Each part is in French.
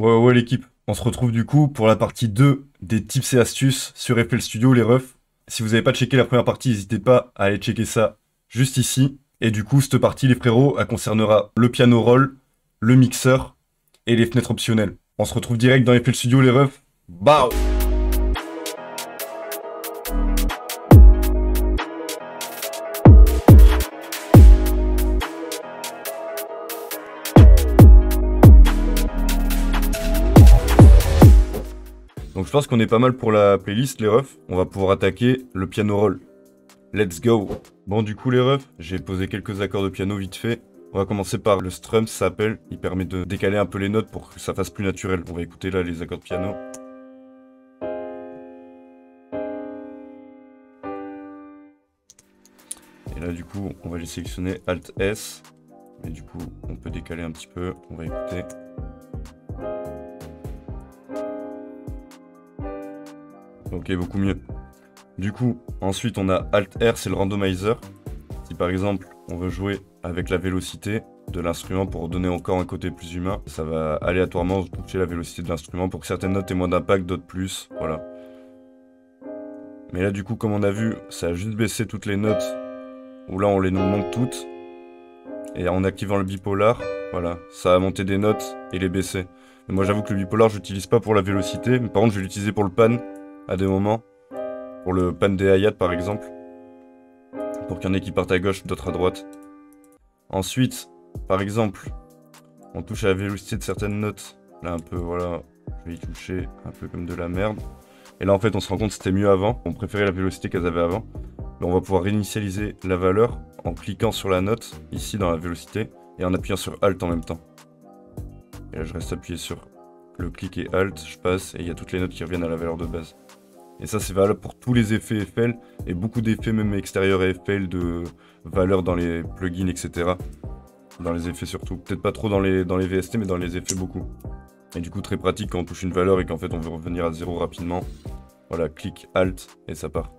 Ouais, l'équipe. On se retrouve du coup pour la partie 2 des tips et astuces sur FL Studio, les refs. Si vous n'avez pas checké la première partie, n'hésitez pas à aller checker ça juste ici. Et du coup, cette partie, les frérots, elle concernera le piano roll, le mixeur et les fenêtres optionnelles. On se retrouve direct dans FL Studio, les refs. Bao! Donc je pense qu'on est pas mal pour la playlist, les refs. On va pouvoir attaquer le piano roll. Let's go! Bon, du coup, les refs, j'ai posé quelques accords de piano vite fait. On va commencer par le strum, ça s'appelle. Il permet de décaler un peu les notes pour que ça fasse plus naturel. On va écouter là les accords de piano. Et là, du coup, on va les sélectionner Alt S. Et du coup, on peut décaler un petit peu. On va écouter. Ok, beaucoup mieux. Du coup, ensuite, on a Alt R, c'est le randomizer. Si par exemple, on veut jouer avec la vélocité de l'instrument pour donner encore un côté plus humain, ça va aléatoirement toucher la vélocité de l'instrument pour que certaines notes aient moins d'impact, d'autres plus. Voilà. Mais là, du coup, comme on a vu, ça a juste baissé toutes les notes. Où là, on les nous monte toutes. Et en activant le bipolar, voilà, ça a monté des notes et les baissé. Mais moi, j'avoue que le bipolar, je l'utilise pas pour la vélocité. Mais par contre, je vais l'utiliser pour le pan à des moments. Pour le pan des hi-hats, par exemple. Pour qu'il y en ait qui partent à gauche, d'autres à droite. Ensuite, par exemple, on touche à la vélocité de certaines notes. Là, un peu, voilà, je vais y toucher un peu comme de la merde. Et là, en fait, on se rend compte que c'était mieux avant. On préférait la vélocité qu'elles avaient avant. Mais on va pouvoir réinitialiser la valeur en cliquant sur la note, ici dans la vélocité, et en appuyant sur Alt en même temps. Et là, je reste appuyé sur le clic et Alt, je passe, et il y a toutes les notes qui reviennent à la valeur de base. Et ça, c'est valable pour tous les effets FL, et beaucoup d'effets même extérieurs à FL, de valeurs dans les plugins, etc. Dans les effets surtout. Peut-être pas trop dans les VST, mais dans les effets beaucoup. Et du coup, très pratique quand on touche une valeur et qu'en fait on veut revenir à 0 rapidement. Voilà, clic, Alt, et ça part.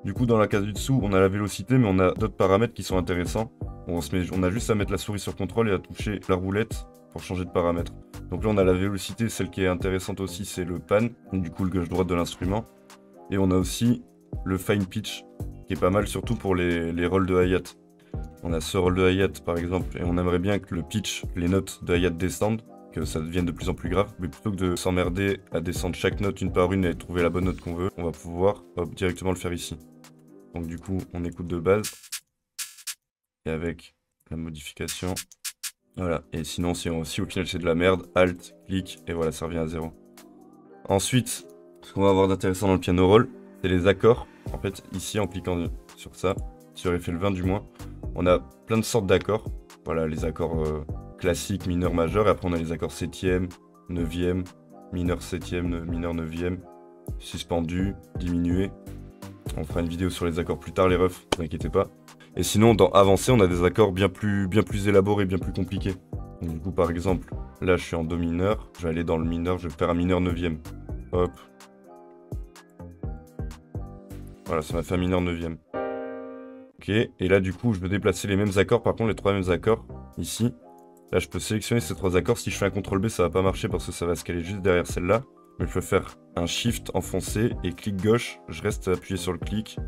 Du coup, dans la case du dessous, on a la vélocité, mais on a d'autres paramètres qui sont intéressants. On a juste à mettre la souris sur contrôle et à toucher la roulette pour changer de paramètre. Donc là, on a la vélocité, celle qui est intéressante aussi, c'est le pan, du coup le gauche-droite de l'instrument. Et on a aussi le fine pitch, qui est pas mal, surtout pour les rolls de hi-hat. On a ce roll de hi-hat, par exemple, et on aimerait bien que le pitch, les notes de hi-hat descendent, que ça devienne de plus en plus grave, mais plutôt que de s'emmerder à descendre chaque note une par une et trouver la bonne note qu'on veut, on va pouvoir directement le faire ici. Donc du coup, on écoute de base, et avec la modification, voilà. Et sinon, si au final c'est de la merde, Alt, clic, et voilà, ça revient à 0. Ensuite, ce qu'on va avoir d'intéressant dans le piano roll, c'est les accords. En fait, ici, en cliquant sur ça, sur FL20 du moins, on a plein de sortes d'accords. Voilà, les accords classiques, mineurs, majeurs, et après on a les accords 7e, 9e, mineur 7e, mineur 9e, suspendu, diminué. On fera une vidéo sur les accords plus tard, les refs, ne vous inquiétez pas. Et sinon, dans avancé, on a des accords bien plus élaborés, bien plus compliqués. Donc, du coup, par exemple, là, je suis en do mineur. Je vais aller dans le mineur, je vais faire un mineur 9e. Hop. Voilà, ça m'a fait un mineur 9e. Ok, et là, du coup, je veux déplacer les mêmes accords. Par contre, les trois mêmes accords, ici. Là, je peux sélectionner ces trois accords. Si je fais un CTRL-B, ça va pas marcher parce que ça va se caler juste derrière celle-là. Mais je peux faire un Shift enfoncé et clic gauche. Je reste appuyé sur le clic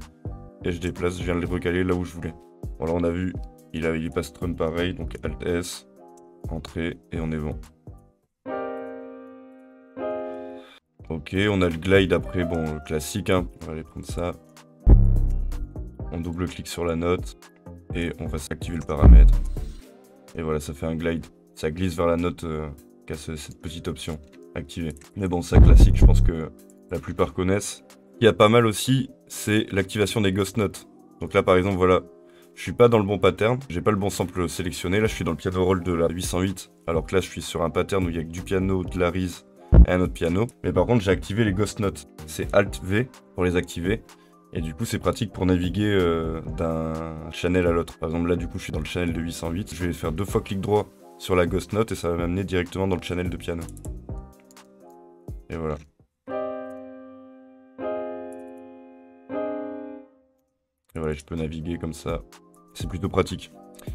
et je déplace. Je viens de le recaler là où je voulais. Voilà, on a vu, il est pas strum pareil. Donc Alt S, entrée et on est bon. Ok, on a le glide après. Bon, classique, hein. On va aller prendre ça. On double-clique sur la note et on va s'activer le paramètre. Et voilà, ça fait un glide. Ça glisse vers la note qui a cette petite option. Activé. Mais bon, ça classique, je pense que la plupart connaissent. Il y a pas mal aussi, c'est l'activation des ghost notes. Donc là, par exemple, voilà, je suis pas dans le bon pattern, j'ai pas le bon sample sélectionné. Là, je suis dans le piano roll de la 808, alors que là, je suis sur un pattern où il y a que du piano, de la Reese et un autre piano. Mais par contre, j'ai activé les ghost notes. C'est Alt V pour les activer. Et du coup, c'est pratique pour naviguer d'un channel à l'autre. Par exemple, là, du coup, je suis dans le channel de 808. Je vais faire 2 fois clic droit sur la ghost note et ça va m'amener directement dans le channel de piano. Et voilà. Et voilà, je peux naviguer comme ça. C'est plutôt pratique.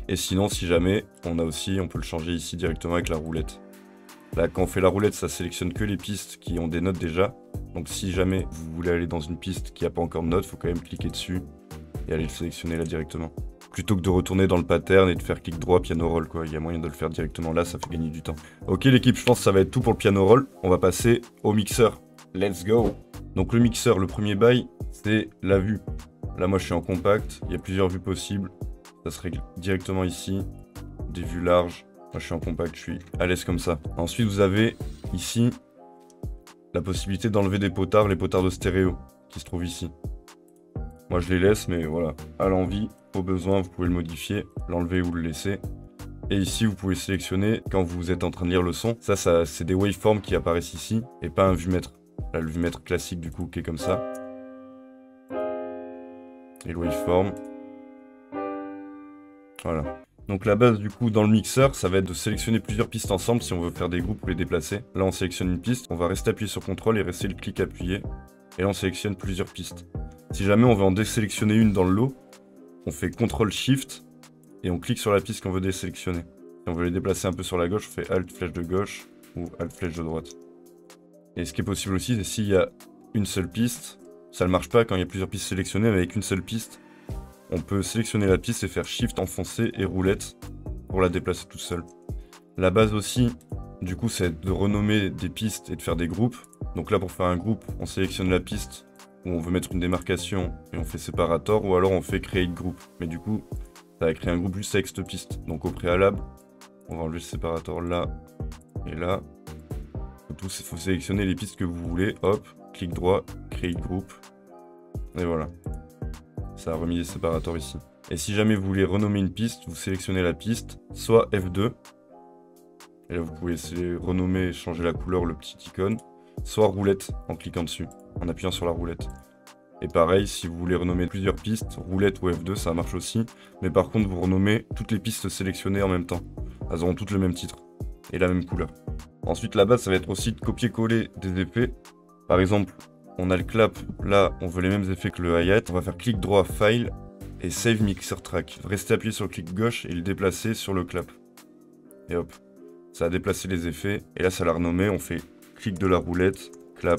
Et sinon, si jamais, on peut le changer ici directement avec la roulette. Là, quand on fait la roulette, ça sélectionne que les pistes qui ont des notes déjà. Donc si jamais vous voulez aller dans une piste qui n'a pas encore de notes, il faut quand même cliquer dessus et aller le sélectionner là directement. Plutôt que de retourner dans le pattern et de faire clic droit, piano roll quoi. Il y a moyen de le faire directement là, ça fait gagner du temps. Ok l'équipe, je pense que ça va être tout pour le piano roll. On va passer au mixeur. Let's go. Donc le mixeur, le premier bail, c'est la vue. Là moi je suis en compact, il y a plusieurs vues possibles. Ça se règle directement ici. Des vues larges. Moi je suis en compact, je suis à l'aise comme ça. Ensuite vous avez ici la possibilité d'enlever des potards, les potards de stéréo qui se trouvent ici. Moi je les laisse, mais voilà, à l'envie, au besoin, vous pouvez le modifier, l'enlever ou le laisser. Et ici vous pouvez sélectionner quand vous êtes en train de lire le son. Ça c'est des waveforms qui apparaissent ici et pas un vumètre. Là le vumètre classique du coup qui est comme ça. Et le waveform. Voilà. Donc la base du coup dans le mixeur, ça va être de sélectionner plusieurs pistes ensemble si on veut faire des groupes ou les déplacer. Là on sélectionne une piste, on va rester appuyé sur CTRL et rester le clic appuyé. Et là on sélectionne plusieurs pistes. Si jamais on veut en désélectionner une dans le lot, on fait CTRL-SHIFT et on clique sur la piste qu'on veut désélectionner. Si on veut les déplacer un peu sur la gauche, on fait ALT flèche de gauche ou ALT flèche de droite. Et ce qui est possible aussi, c'est s'il y a une seule piste, ça ne marche pas quand il y a plusieurs pistes sélectionnées, mais avec une seule piste, on peut sélectionner la piste et faire Shift enfoncé et roulette pour la déplacer toute seule. La base aussi, du coup, c'est de renommer des pistes et de faire des groupes. Donc là, pour faire un groupe, on sélectionne la piste où on veut mettre une démarcation et on fait séparator, ou alors on fait create group. Mais du coup, ça va créer un groupe juste avec cette piste. Donc au préalable, on va enlever le séparator là et là. Il faut sélectionner les pistes que vous voulez. Hop, clic droit, create group. Et voilà. Ça a remis les séparateurs ici. Et si jamais vous voulez renommer une piste, vous sélectionnez la piste, soit F2. Et là vous pouvez renommer et changer la couleur, le petit icône. Soit roulette en cliquant dessus, en appuyant sur la roulette. Et pareil, si vous voulez renommer plusieurs pistes, roulette ou F2, ça marche aussi. Mais par contre, vous renommez toutes les pistes sélectionnées en même temps. Elles auront toutes le même titre et la même couleur. Ensuite, la base, ça va être aussi de copier-coller des effets. Par exemple, on a le clap, là, on veut les mêmes effets que le hi-hat. On va faire clic droit, File, et Save Mixer Track. Restez appuyé sur le clic gauche et le déplacer sur le clap. Et hop, ça a déplacé les effets. Et là, ça l'a renommé, on fait clic de la roulette, clap,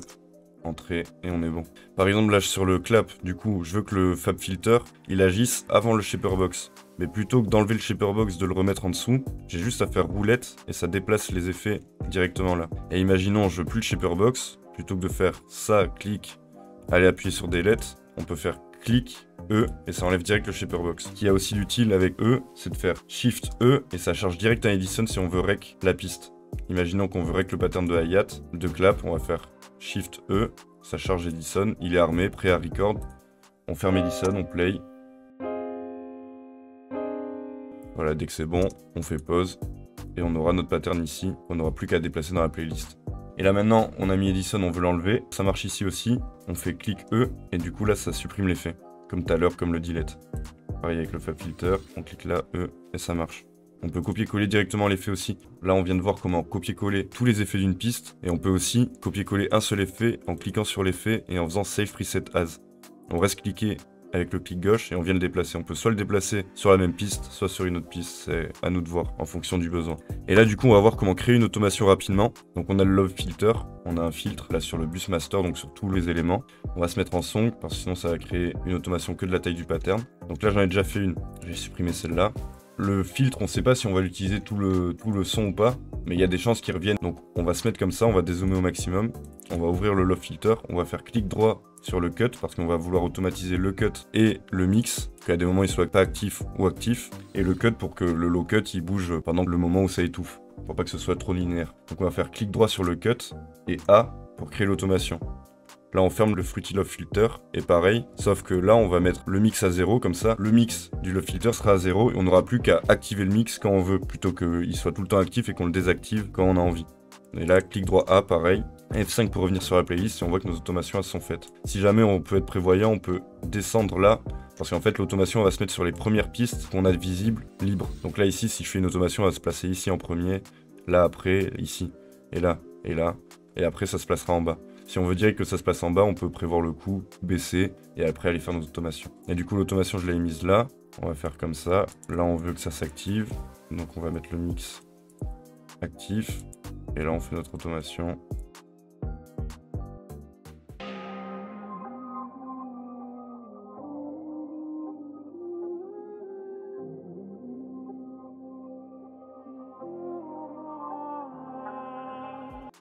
entrée, et on est bon. Par exemple, là, sur le clap, du coup, je veux que le Fab Filter, il agisse avant le Shaper Box. Mais plutôt que d'enlever le Shaper Box, de le remettre en dessous, j'ai juste à faire roulette, et ça déplace les effets directement là. Et imaginons, je veux plus le Shaper Box, plutôt que de faire ça, clic, aller appuyer sur Delete, on peut faire clic, E, et ça enlève direct le Shaper Box. Ce qui a aussi d'utile avec E, c'est de faire Shift E, et ça charge direct un Edison si on veut rec la piste. Imaginons qu'on veut rec le pattern de hi-hat, de clap, on va faire Shift E, ça charge Edison, il est armé, prêt à record. On ferme Edison, on play. Voilà, dès que c'est bon, on fait pause, et on aura notre pattern ici, on n'aura plus qu'à déplacer dans la playlist. Et là maintenant, on a mis Edison, on veut l'enlever. Ça marche ici aussi. On fait clic E, et du coup là, ça supprime l'effet. Comme tout à l'heure, comme le delete. Pareil avec le Fab Filter, on clique là, E, et ça marche. On peut copier-coller directement l'effet aussi. Là, on vient de voir comment copier-coller tous les effets d'une piste. Et on peut aussi copier-coller un seul effet en cliquant sur l'effet et en faisant Save Preset As. On reste cliqué avec le clic gauche et on vient le déplacer. On peut soit le déplacer sur la même piste, soit sur une autre piste, c'est à nous de voir en fonction du besoin. Et là du coup on va voir comment créer une automation rapidement. Donc on a le Love Filter, on a un filtre là sur le bus master, donc sur tous les éléments. On va se mettre en song parce que sinon ça va créer une automation que de la taille du pattern. Donc là j'en ai déjà fait une, j'ai supprimé celle-là. Le filtre, on ne sait pas si on va l'utiliser tout le son ou pas, mais il y a des chances qu'il revienne. Donc on va se mettre comme ça, on va dézoomer au maximum. On va ouvrir le Love Filter, on va faire clic droit sur le cut parce qu'on va vouloir automatiser le cut et le mix, qu'à des moments il soit pas actif ou actif, et le cut pour que le low cut il bouge pendant le moment où ça étouffe, pour pas que ce soit trop linéaire. Donc on va faire clic droit sur le cut et A pour créer l'automation. Là on ferme le Fruity Love Filter et pareil, sauf que là on va mettre le mix à 0, comme ça le mix du Love Filter sera à 0 et on n'aura plus qu'à activer le mix quand on veut, plutôt qu'il soit tout le temps actif et qu'on le désactive quand on a envie. Et là clic droit A pareil, F5 pour revenir sur la playlist et on voit que nos automations elles sont faites. Si jamais on peut être prévoyant, on peut descendre là, parce qu'en fait l'automation va se mettre sur les premières pistes qu'on a visibles, libres. Donc là ici, si je fais une automation, elle va se placer ici en premier, là après, ici, et là, et après ça se placera en bas. Si on veut direct que ça se passe en bas, on peut prévoir le coup, baisser, et après aller faire nos automations. Et du coup l'automation je l'ai mise là, on va faire comme ça. Là on veut que ça s'active, donc on va mettre le mix actif. Et là, on fait notre automation.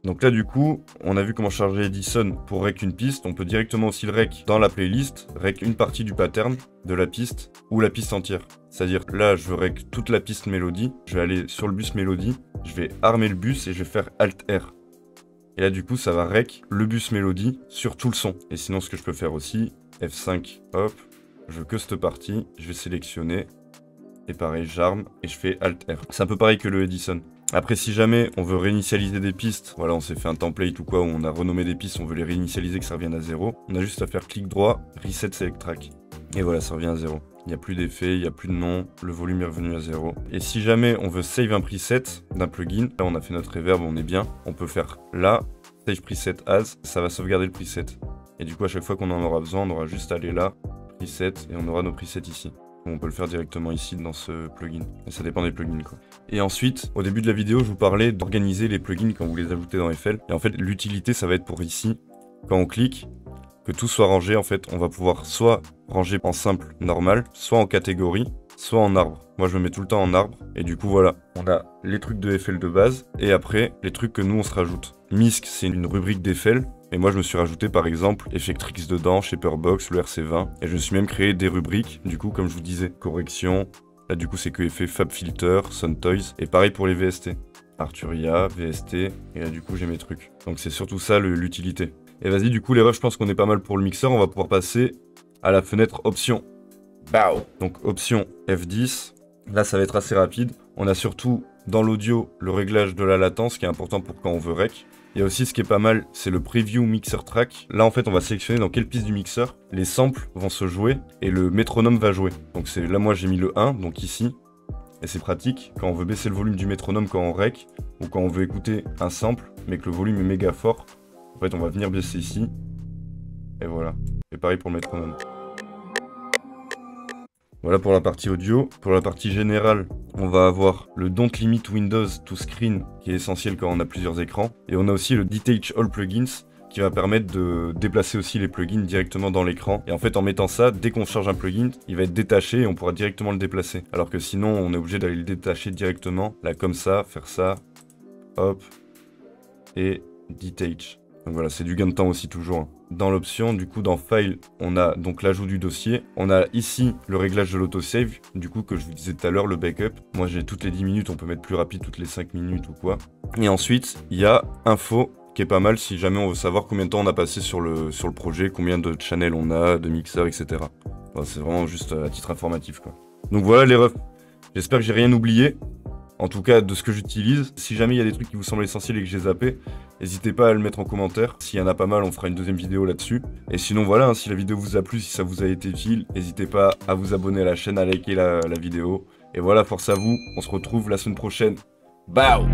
Donc là du coup, on a vu comment charger Edison pour rec une piste. On peut directement aussi le rec dans la playlist, rec une partie du pattern de la piste ou la piste entière. C'est-à-dire que là, je veux rec toute la piste mélodie. Je vais aller sur le bus mélodie, je vais armer le bus et je vais faire Alt R. Et là du coup, ça va rec le bus mélodie sur tout le son. Et sinon, ce que je peux faire aussi, F5, hop, je veux que cette partie, je vais sélectionner. Et pareil, j'arme et je fais Alt R. C'est un peu pareil que le Edison. Après, si jamais on veut réinitialiser des pistes, voilà, on s'est fait un template ou quoi, où on a renommé des pistes, on veut les réinitialiser, que ça revienne à 0, on a juste à faire clic droit, Reset Select Track. Et voilà, ça revient à 0. Il n'y a plus d'effet, il n'y a plus de nom, le volume est revenu à 0. Et si jamais on veut save un preset d'un plugin, là on a fait notre reverb, on est bien, on peut faire là, Save Preset As, ça va sauvegarder le preset. Et du coup, à chaque fois qu'on en aura besoin, on aura juste à aller là, Preset, et on aura nos presets ici. On peut le faire directement ici dans ce plugin. Et ça dépend des plugins quoi. Et ensuite, au début de la vidéo, je vous parlais d'organiser les plugins quand vous les ajoutez dans FL. Et en fait, l'utilité, ça va être pour ici, quand on clique, que tout soit rangé. En fait, on va pouvoir soit ranger en simple, normal, soit en catégorie, soit en arbre. Moi, je me mets tout le temps en arbre. Et du coup, voilà, on a les trucs de FL de base. Et après, les trucs que nous, on se rajoute. MISC, c'est une rubrique d'FL. Et moi, je me suis rajouté par exemple Effectrix dedans, Shaperbox, le RC20. Et je me suis même créé des rubriques, du coup, comme je vous disais, correction. Là, du coup, c'est que effet FabFilter, SunToys. Et pareil pour les VST. Arturia, VST. Et là, du coup, j'ai mes trucs. Donc, c'est surtout ça l'utilité. Et vas-y, du coup, les refs, je pense qu'on est pas mal pour le mixeur. On va pouvoir passer à la fenêtre option. Bow. Donc, option F10. Là, ça va être assez rapide. On a surtout dans l'audio le réglage de la latence qui est important pour quand on veut rec. Il y a aussi ce qui est pas mal, c'est le preview mixer track. Là en fait on va sélectionner dans quelle piste du mixeur les samples vont se jouer et le métronome va jouer. Donc c'est là moi j'ai mis le 1, donc ici. Et c'est pratique quand on veut baisser le volume du métronome quand on rec ou quand on veut écouter un sample mais que le volume est méga fort. En fait on va venir baisser ici. Et voilà. Et pareil pour le métronome. Voilà pour la partie audio. Pour la partie générale, on va avoir le Don't Limit Windows to Screen qui est essentiel quand on a plusieurs écrans. Et on a aussi le Detach All Plugins qui va permettre de déplacer aussi les plugins directement dans l'écran. Et en fait, en mettant ça, dès qu'on charge un plugin, il va être détaché et on pourra directement le déplacer. Alors que sinon, on est obligé d'aller le détacher directement, là comme ça, faire ça, hop, et Detach. Donc voilà, c'est du gain de temps aussi toujours. Dans l'option, du coup, dans File, on a donc l'ajout du dossier. On a ici le réglage de l'autosave, du coup, que je vous disais tout à l'heure, le backup. Moi, j'ai toutes les 10 minutes, on peut mettre plus rapide toutes les 5 minutes ou quoi. Et ensuite, il y a Info, qui est pas mal si jamais on veut savoir combien de temps on a passé sur le projet, combien de channels on a, de mixeurs, etc. Bon, c'est vraiment juste à titre informatif, quoi. Donc voilà les refs. J'espère que j'ai rien oublié. En tout cas, de ce que j'utilise. Si jamais il y a des trucs qui vous semblent essentiels et que j'ai zappé, n'hésitez pas à le mettre en commentaire. S'il y en a pas mal, on fera une deuxième vidéo là-dessus. Et sinon, voilà, hein, si la vidéo vous a plu, si ça vous a été utile, n'hésitez pas à vous abonner à la chaîne, à liker la vidéo. Et voilà, force à vous. On se retrouve la semaine prochaine. Bow!